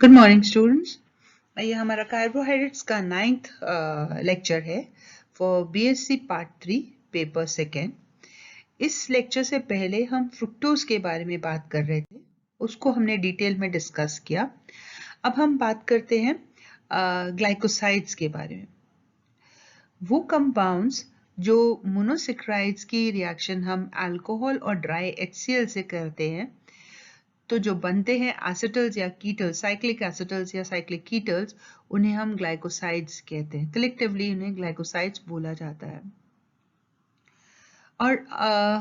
Good morning students. ये हमारा carbohydrates का 9th लेक्चर है for BSc part 3 paper second. इस लेक्चर से पहले हम फ्रुक्टोज के बारे में बात कर रहे थे, उसको हमने डिटेल में डिस्कस किया। अब हम बात करते हैं ग्लाइकोसाइड्स के बारे में। वो कंपाउंड्स जो मोनोसेक्राइड्स की रिएक्शन हम अल्कोहल और ड्राई HCl से करते हैं, तो जो बनते हैं एसिटल्स या कीटल्स, साइक्लिक एसिटल्स या साइक्लिक कीटल्स, उन्हें हम ग्लाइकोसाइड्स कहते हैं। कलेक्टिवली उन्हें ग्लाइकोसाइड्स बोला जाता है। और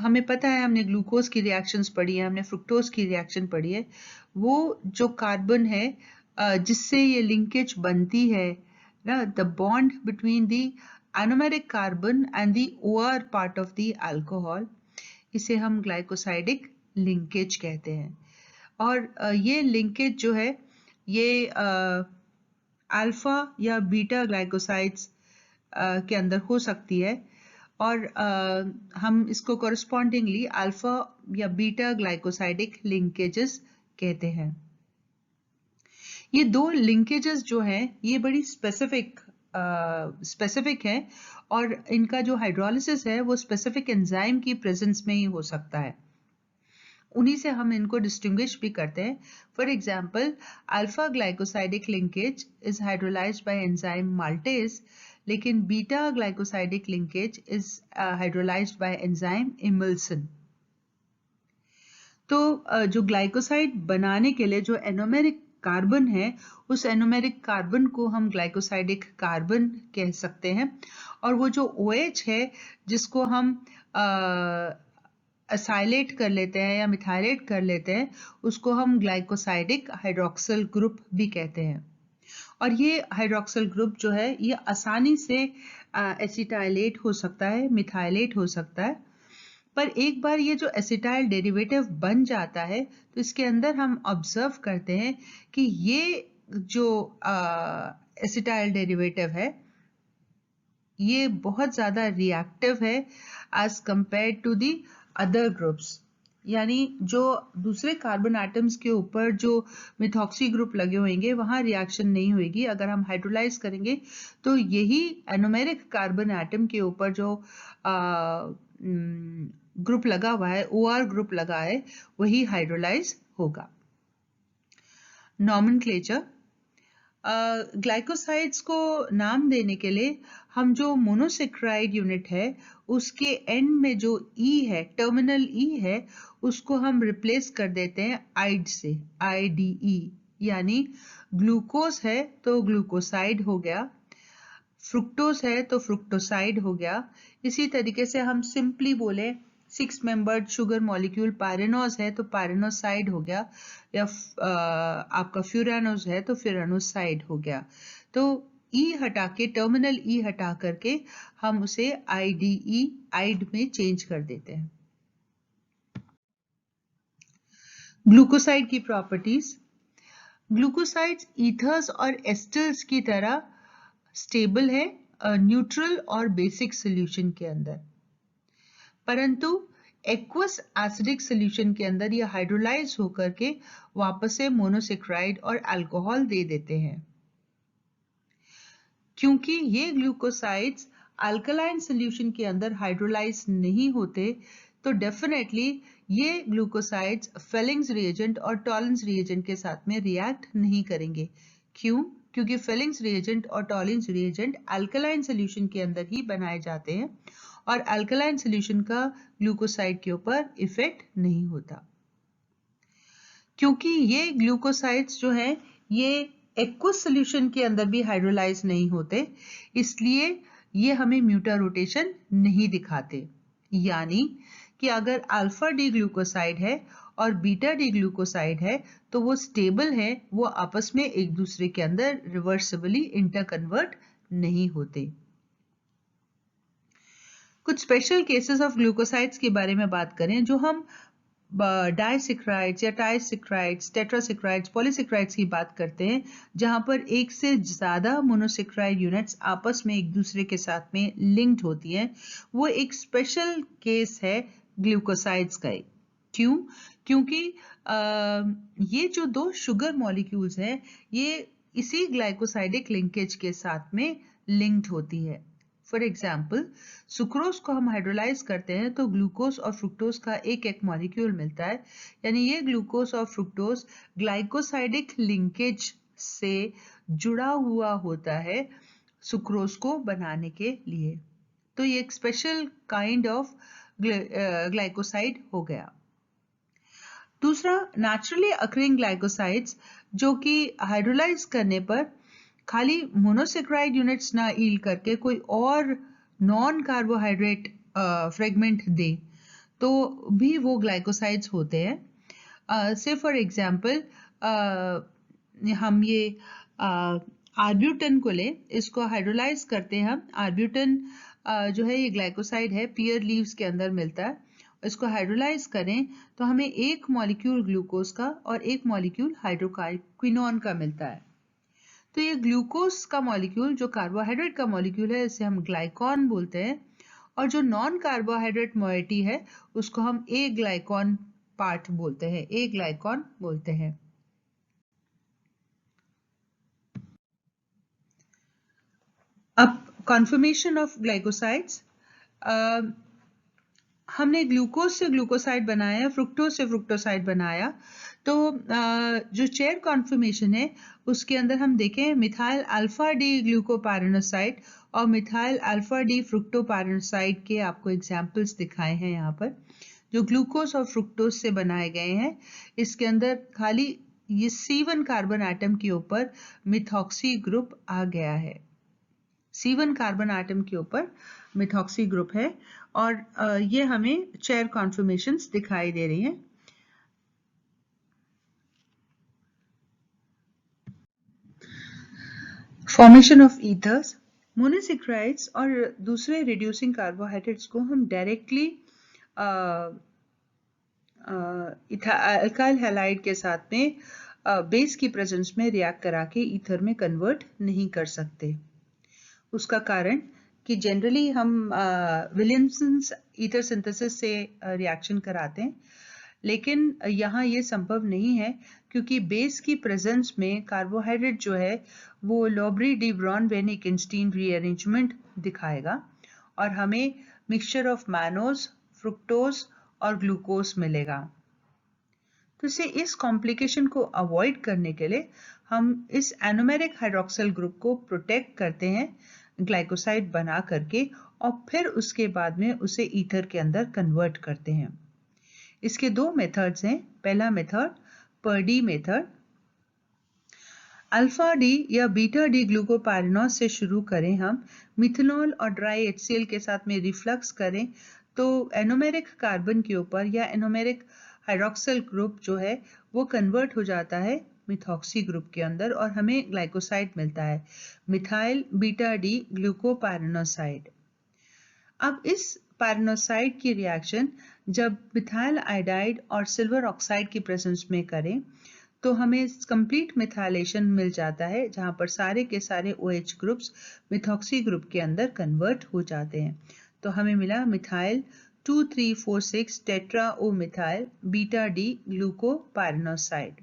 हमें पता है, हमने ग्लूकोज की रिएक्शंस पढ़ी है, हमने फ्रुक्टोज की रिएक्शन पढ़ी है। वो जो कार्बन है जिससे ये लिंकेज बनती है ना, the bond between the anomeric carbon and the OR part of the alcohol, इसे हम ग्लाइकोसाइडिक लिंकेज कहते हैं। और ये लिंकेज जो है ये अल्फा या बीटा ग्लाइकोसाइड्स के अंदर हो सकती है, और हम इसको कॉरस्पॉन्डिंगली अल्फा या बीटा ग्लाइकोसाइडिक लिंकेजेस कहते हैं। ये दो लिंकेजेस जो हैं ये बड़ी स्पेसिफिक है, और इनका जो हाइड्रोलिसिस है वो स्पेसिफिक एंजाइम की प्रेजेंस में ही हो सकता है। उन्हीं से हम इनको डिस्टिंग्विश भी करते हैं। For example, alpha glycosidic linkage is hydrolysed by enzyme maltase, लेकिन beta glycosidic linkage is hydrolysed by enzyme emulsin. तो जो ग्लाइकोसाइड बनाने के लिए जो एनोमेरिक कार्बन है, उस एनोमेरिक कार्बन को हम ग्लाइकोसाइडिक कार्बन कह सकते हैं। और वो जो OH है जिसको हम असाइलेट कर लेते हैं या मिथाइलेट कर लेते हैं, उसको हम ग्लाइकोसाइडिक हाइड्रोक्सिल ग्रुप भी कहते हैं। और ये हाइड्रोक्सिल ग्रुप जो है ये आसानी से एसिटाइलेट हो सकता है, मिथाइलेट हो सकता है। पर एक बार ये जो एसिटाइल डेरिवेटिव बन जाता है, तो इसके अंदर हम ऑब्जर्व करते हैं कि ये जो एसिटाइल डेरिवेटिव है ये बहुत ज़्यादा रिएक्टिव है as compare to the other groups. यानी जो दूसरे कार्बन एटम्स के ऊपर जो मिथॉक्सी ग्रुप लगे होंगे वहां रिएक्शन नहीं होगी। अगर हम हाइड्रोलाइज करेंगे तो यही एनोमेरिक कार्बन एटम के ऊपर जो ग्रुप लगा हुआ है, OR ग्रुप लगा है, वही हाइड्रोलाइज होगा। नॉमेनक्लेचर, ग्लाइकोसाइड्स को नाम देने के लिए हम जो मोनोसेक्राइड यूनिट है उसके एंड में जो E है, टर्मिनल E है, उसको हम रिप्लेस कर देते हैं आइड से, IDE। यानी ग्लूकोज है तो ग्लूकोसाइड हो गया, फ्रुक्टोज है तो फ्रुक्टोसाइड हो गया। इसी तरीके से हम सिंपली बोले 6 मेंबर्ड शुगर मॉलिक्यूल पायरेनोज है तो पायरेनोसाइड हो गया, या आपका फ्यूरानोज है तो फ्यूरानोसाइड हो गया। तो E हटा के, टर्मिनल E हटा करके हम उसे IDE, आइड में चेंज कर देते हैं। ग्लूकोसाइड की प्रॉपर्टीज, ग्लूकोसाइड्स ईथर्स और एस्टर्स की तरह स्टेबल है न्यूट्रल और बेसिक सॉल्यूशन के अंदर, परंतु एक्वस एसिडिक सॉल्यूशन के अंदर ये हाइड्रोलाइज होकर के वापस से मोनोसेक्राइड और अल्कोहल दे देते हैं। क्योंकि ये ग्लूकोसाइड्स अल्कलाइन सॉल्यूशन के अंदर हाइड्रोलाइज नहीं होते, तो डेफिनेटली ये ग्लूकोसाइड्स फेलिंग्स रिएजेंट और टॉलेंस रिएजेंट के साथ में रिएक्ट नहीं करेंगे। क्यों? क्योंकि फेलिंग्स रिएजेंट और टॉलेंस रिएजेंट अल्कलाइन सॉल्यूशन के अंदर ही बनाए जाते हैं, और अल्कलाइन सॉल्यूशन का ग्लूकोसाइड के ऊपर इफेक्ट नहीं होता। क्योंकि ये ग्लूकोसाइड्स जो हैं ये एक्वस सॉल्यूशन के अंदर भी हाइड्रोलाइज नहीं होते, इसलिए ये हमें म्यूटा रोटेशन नहीं दिखाते। यानी कि अगर अल्फा डी ग्लूकोसाइड है और बीटा डी ग्लूकोसाइड है तो वो स्टेबल है, वो आपस में एक दूसरे के अंदर रिवर्सिबली इंटरकन्वर्ट नहीं होते। कुछ स्पेशल केसेस ऑफ ग्लूकोसाइड्स के बारे में बात करें, जो हम डाइसेक्राइड्स या ट्राइसेक्राइड्स, टेट्रासेक्राइड्स, पॉलीसेक्राइड्स की बात करते हैं, जहां पर एक से ज्यादा मोनोसेक्राइड यूनिट्स आपस में एक दूसरे के साथ में लिंक्ड होती हैं, वो एक स्पेशल केस है ग्लूकोसाइड्स का। क्यों? क्योंकि ये जो दो शुगर मॉलिक्यूल्स हैं, ये इसी ग्लाइकोसाइडिक लिंकेज के साथ में लिंक्ड होती है। फॉर एग्जाम्पल, सुक्रोज को हम हाइड्रोलाइज करते हैं तो ग्लूकोज और फ्रुक्टोज का एक एक मॉलिक्यूल मिलता है, यानी ये ग्लूकोज और फ्रुक्टोज ग्लाइकोसाइडिक लिंकेज से जुड़ा हुआ होता है सुक्रोज को बनाने के लिए। तो ये एक स्पेशल काइंड ऑफ ग्लाइकोसाइड हो गया। दूसरा, नेचुरली अकरिंग ग्लाइकोसाइड्स जो कि हाइड्रोलाइज करने पर खाली मोनोसेक्राइड यूनिट्स ना ईल्ड करके कोई और नॉन कार्बोहाइड्रेट फ्रेगमेंट दे तो भी वो ग्लाइकोसाइड्स होते हैं। से फॉर एग्जांपल हम ये आर्ब्यूटन को ले, इसको हाइड्रोलाइज करते हैं हम। आर्ब्यूटन जो है ये ग्लाइकोसाइड है, पियर लीव्स के अंदर मिलता है। इसको हाइड्रोलाइज करें तो हमें एक मॉलिक्यूल ग्लूकोज का और एक मॉलिक्यूल हाइड्रोक्विनोन का मिलता है। तो ये ग्लूकोज का मॉलिक्यूल जो कार्बोहाइड्रेट का मॉलिक्यूल है, इसे हम ग्लाइकॉन बोलते हैं, और जो नॉन कार्बोहाइड्रेट मोइटी है उसको हम ए ग्लाइकॉन पार्ट बोलते हैं, ए ग्लाइकॉन बोलते हैं। अब कॉन्फर्मेशन ऑफ ग्लाइकोसाइड्स, हमने ग्लूकोज से ग्लूकोसाइड बनाया, फ्रुक्टोज से फ्रुक्टोसाइड बनाया, तो जो चेयर कॉन्फर्मेशन है उसके अंदर हम देखें मिथाइल अल्फा डी ग्लूकोपायरानोसाइड और मिथाइल अल्फा डी फ्रुक्टोपायरानोसाइड के आपको एग्जाम्पल्स दिखाए हैं यहाँ पर, जो ग्लूकोज और फ्रुक्टोज से बनाए गए हैं। इसके अंदर खाली ये C1 कार्बन एटम के ऊपर मिथॉक्सी ग्रुप आ गया है, C1 कार्बन एटम के ऊपर मिथॉक्सी ग्रुप है, और ये हमें चेयर कॉन्फर्मेशंस दिखाई दे रही हैं। फॉर्मेशन ऑफ ईथर्स, मोनोसेक्राइड्स और दूसरे रिड्यूसिंग कार्बोहाइड्रेट्स को हम डायरेक्टली अल्काइल हैलाइड के साथ में बेस की प्रेजेंस में रिएक्ट करा के ईथर में कन्वर्ट नहीं कर सकते। उसका कारण कि जनरली हम विलियमसन्स ईथर सिंथेसिस से रिएक्शन कराते हैं, लेकिन यहाँ ये संभव नहीं है क्योंकि बेस की प्रेजेंस में कार्बोहाइड्रेट जो है वो लॉबरी डी ब्रॉन वेनिक-आइंस्टीन रीअरेंजमेंट दिखाएगा और हमें मिक्सचर ऑफ मैनोज, फ्रुक्टोज और ग्लूकोज मिलेगा। तो इस कॉम्प्लिकेशन को अवॉइड करने के लिए हम इस एनोमेरिक हाइड्रोक्सिल ग्रुप को प्रोटेक्ट करते हैं ग्लाइकोसाइड बना करके, और फिर उसके बाद में उसे ईथर के अंदर कन्वर्ट करते हैं। इसके दो मेथड्स हैं। पहला मेथड पर्डी मेथड, अल्फा डी या बीटा डी ग्लूकोपायरानोज से शुरू करें हम, मिथेनॉल और ड्राई HCl के साथ में रिफ्लक्स करें तो एनोमेरिक कार्बन के ऊपर या एनोमेरिक हाइड्रोक्सिल ग्रुप जो है वो कन्वर्ट हो जाता है मिथॉक्सी ग्रुप के अंदर और हमें ग्लाइकोसाइड मिलता है, मिथाइल बीटा डी ग्लूकोपायरानोसाइड। अब इस पायरानोसाइड की रिएक्शन जब मिथाइल आयोडाइड और सिल्वर ऑक्साइड की प्रेजेंस में करें तो हमें कंप्लीट मिथाइलेशन मिल जाता है, जहां पर सारे के सारे OH ग्रुप्स मिथॉक्सी ग्रुप के अंदर कन्वर्ट हो जाते हैं। तो हमें मिला methyl 2,3,4,6 tetra O methyl beta D ग्लूकोपायरानोसाइड।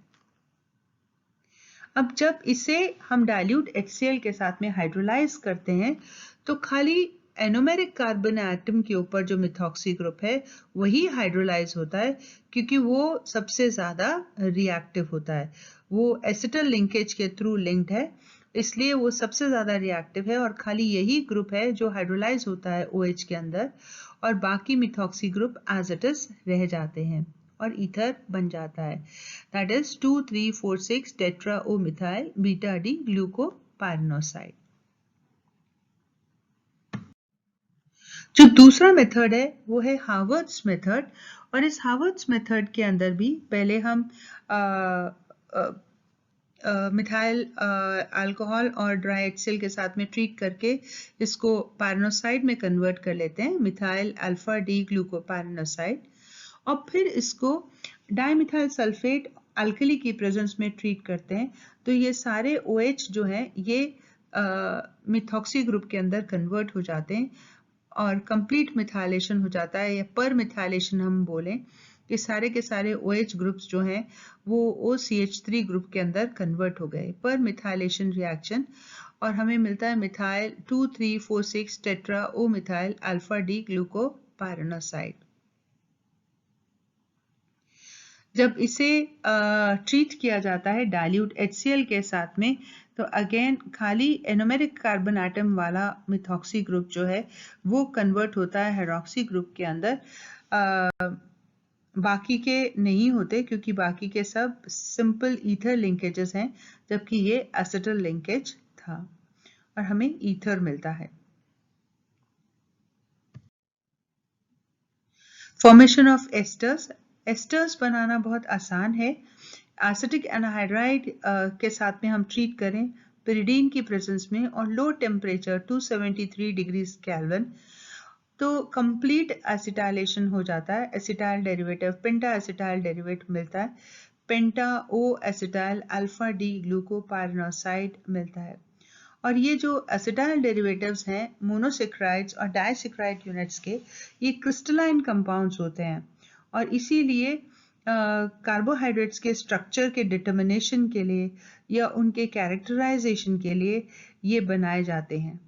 अब जब इसे हम डाइल्यूट HCl के साथ में हाइड्रोलाइज करते हैं तो खाली एनोमेरिक कार्बन एटम के ऊपर जो मिथॉक्सी ग्रुप है वही हाइड्रोलाइज होता है, क्योंकि वो सबसे ज्यादा रिएक्टिव होता है, वो एसिटल लिंकेज के थ्रू लिंक्ड है, इसलिए वो सबसे ज्यादा रिएक्टिव है और खाली यही ग्रुप है जो हाइड्रोलाइज होता है OH के अंदर, और बाकी methoxy group as it is रह जाते हैं और ईथर बन जाता है। That is 2,3,4,6 tetra O methyl beta D glucopyranoside. जो दूसरा मेथड है वो है हार्वर्ड्स मेथड, और इस हार्वर्ड्स मेथड के अंदर भी पहले हम मिथाइल अल्कोहल और ड्राई HCl के साथ में ट्रीट करके इसको पायरानोसाइड में कन्वर्ट कर लेते हैं, मिथाइल अल्फा डी ग्लूकोपायरानोसाइड, और फिर इसको डाइमिथाइल सल्फेट अल्कली की प्रेजेंस में ट्रीट करते हैं। तो ये सारे OH जो हैं ये मिथॉक्सी ग्रुप के अंदर कन्वर्ट हो जाते हैं और कंप्लीट मिथाइलेशन हो जाता है, या पर मिथाइलेशन हम बोलें ये सारे के सारे OH ग्रुप्स जो हैं वो OCH3 ग्रुप के अंदर कन्वर्ट हो गए पर मिथाइलेशन रिएक्शन, और हमें मिलता है methyl 2,3,4,6 tetra O methyl alpha D ग्लूकोपायरानोसाइड। जब इसे ट्रीट किया जाता है डाइल्यूट HCl के साथ में, तो अगेन खाली एनोमेरिक कार्बन एटम वाला मिथॉक्सी ग्रुप जो है वो कन्वर्ट होता है हाइड्रॉक्सी ग्रुप के अंदर। बाकी के नहीं होते क्योंकि बाकी के सब सिंपल ईथर लिंकेजेस हैं, जबकि ये एसिटल लिंकेज था और हमें ईथर मिलता है। Formation of esters. एस्टर्स बनाना बहुत आसान है। एसिटिक एनहाइड्राइड के साथ में हम ट्रीट करें पिरिडीन की प्रेजेंस में और लो टेम्परेचर 273 डिग्री केल्विन, तो कंप्लीट एसिटाइलेशन हो जाता है। एसिटाइल डेरिवेटिव पेंटा एसिटाइल डेरिवेटिव मिलता है, पेंटा ओ एसिटाइल अल्फा डी ग्लूकोपायरानोसाइड मिलता है। और ये जो एसिटाइल डेरिवेटिव्स हैं मोनोसेक्राइड्स और डाइसेक्राइड यूनिट्स के, ये क्रिस्टलाइन कंपाउंड्स होते हैं और इसीलिए कार्बोहाइड्रेट्स के स्ट्रक्चर के डिटर्मिनेशन के लिए या उनके कैरेक्टराइजेशन के लिए ये बनाए जाते हैं।